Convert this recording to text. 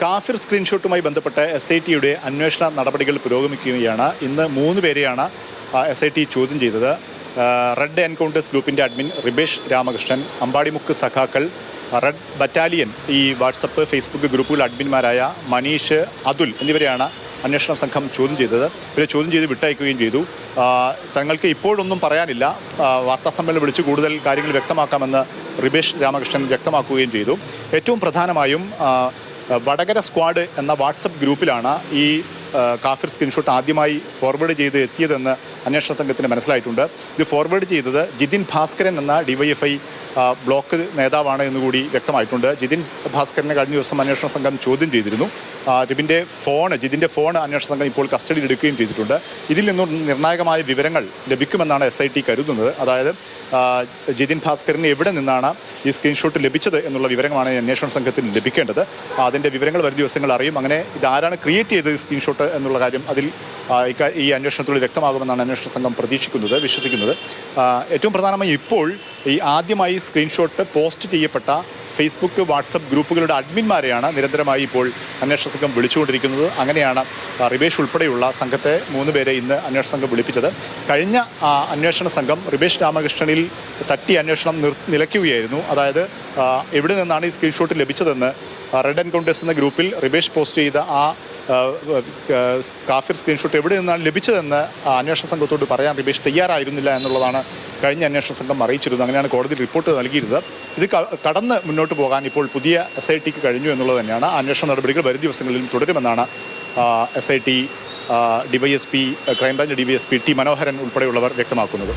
കാഫിർ സ്ക്രീൻഷോട്ടുമായി ബന്ധപ്പെട്ട SITയുടെ അന്വേഷണ നടപടികൾ പുരോഗമിക്കുകയാണ്. ഇന്ന് 3 പേരെയാണ് SIT ചോദ്യം ചെയ്തത്. റെഡ് എൻകൗണ്ടേഴ്സ് ഗ്രൂപ്പിൻ്റെ അഡ്മിൻ റിബേഷ് രാമകൃഷ്ണൻ, അമ്പാടിമുക്ക് സഖാക്കൾ, റെഡ് ബറ്റാലിയൻ ഈ വാട്സപ്പ് ഫേസ്ബുക്ക് ഗ്രൂപ്പുകൾ അഡ്മിന്മാരായ മനീഷ്, അതുൽ എന്നിവരെയാണ് അന്വേഷണ സംഘം ചോദ്യം ചെയ്തത്. ഇവരെ ചോദ്യം ചെയ്ത് വിട്ടയക്കുകയും ചെയ്തു. തങ്ങൾക്ക് ഇപ്പോഴൊന്നും പറയാനില്ല, വാർത്താസമ്മേളനം വിളിച്ച് കൂടുതൽ കാര്യങ്ങൾ വ്യക്തമാക്കാമെന്ന് റിബേഷ് രാമകൃഷ്ണൻ വ്യക്തമാക്കുകയും ചെയ്തു. ഏറ്റവും പ്രധാനമായും വടകര സ്ക്വാഡ് എന്ന വാട്സപ്പ് ഗ്രൂപ്പിലാണ് ഈ കാഫിർ സ്ക്രീൻഷോട്ട് ആദ്യമായി ഫോർവേഡ് ചെയ്ത് എത്തിയതെന്ന് അന്വേഷണ സംഘത്തിന് മനസ്സിലായിട്ടുണ്ട്. ഇത് ഫോർവേഡ് ചെയ്തത് ജിതിൻ ഭാസ്കരൻ എന്ന DYFI ബ്ലോക്ക് നേതാവാണ് എന്നുകൂടി വ്യക്തമായിട്ടുണ്ട്. ജിതിൻ ഭാസ്കരനെ കഴിഞ്ഞ ദിവസം അന്വേഷണ സംഘം ചോദ്യം ചെയ്തിരുന്നു. ജിതിൻ്റെ ഫോൺ അന്വേഷണ സംഘം ഇപ്പോൾ കസ്റ്റഡിയിൽ എടുക്കുകയും ചെയ്തിട്ടുണ്ട്. ഇതിൽ നിന്നും നിർണായകമായ വിവരങ്ങൾ ലഭിക്കുമെന്നാണ് SIT കരുതുന്നത്. അതായത് ജിതിൻ ഭാസ്കറിന് എവിടെ നിന്നാണ് ഈ സ്ക്രീൻഷോട്ട് ലഭിച്ചത് എന്നുള്ള വിവരമാണ് അന്വേഷണ സംഘത്തിന് ലഭിക്കേണ്ടത്. അതിൻ്റെ വിവരങ്ങൾ വരും ദിവസങ്ങൾ അറിയും. അങ്ങനെ ഇതാരാണ് ക്രിയേറ്റ് ചെയ്തത് സ്ക്രീൻഷോട്ട് എന്നുള്ള കാര്യം അതിൽ ഈ അന്വേഷണത്തോട് വ്യക്തമാകുമെന്നാണ് അന്വേഷണ സംഘം വിശ്വസിക്കുന്നത്. ഏറ്റവും പ്രധാനമായി ഇപ്പോൾ ഈ ആദ്യമായി സ്ക്രീൻഷോട്ട് പോസ്റ്റ് ചെയ്യപ്പെട്ട ഫേസ്ബുക്ക് വാട്സപ്പ് ഗ്രൂപ്പുകളുടെ അഡ്മിന്മാരെയാണ് നിരന്തരമായി ഇപ്പോൾ അന്വേഷണ സംഘം വിളിച്ചുകൊണ്ടിരിക്കുന്നത്. അങ്ങനെയാണ് റിബേഷ് ഉൾപ്പെടെയുള്ള സംഘത്തെ 3 പേരെ ഇന്ന് അന്വേഷണ സംഘം വിളിപ്പിച്ചത്. കഴിഞ്ഞ അന്വേഷണ സംഘം റിബേഷ് രാമകൃഷ്ണനിൽ തട്ടി അന്വേഷണം നിലയ്ക്കുകയായിരുന്നു. അതായത് എവിടെ നിന്നാണ് ഈ സ്ക്രീൻഷോട്ട് ലഭിച്ചതെന്ന് റെഡ് എൻകൗണ്ടേഴ്സ് എന്ന ഗ്രൂപ്പിൽ റിബേഷ് പോസ്റ്റ് ചെയ്ത ആ കാഫിർ സ്ക്രീൻഷോട്ട് എവിടെ നിന്നാണ് ലഭിച്ചതെന്ന് അന്വേഷണ സംഘത്തോട് പറയാൻ റിബേഷ് തയ്യാറായിരുന്നില്ല എന്നുള്ളതാണ് കഴിഞ്ഞ അന്വേഷണ സംഘം അറിയിച്ചിരുന്നത്. അങ്ങനെയാണ് കോടതിയിൽ റിപ്പോർട്ട് നൽകിയിരുന്നത്. ഇത് കടന്ന് മുന്നോട്ട് പോകാൻ ഇപ്പോൾ പുതിയ SITക്ക് കഴിഞ്ഞു എന്നുള്ളത് തന്നെയാണ്. അന്വേഷണ നടപടികൾ വരും ദിവസങ്ങളിലും തുടരുമെന്നാണ് SIT DYSP crime branch DYSP T മനോഹരൻ ഉൾപ്പെടെയുള്ളവർ വ്യക്തമാക്കുന്നത്.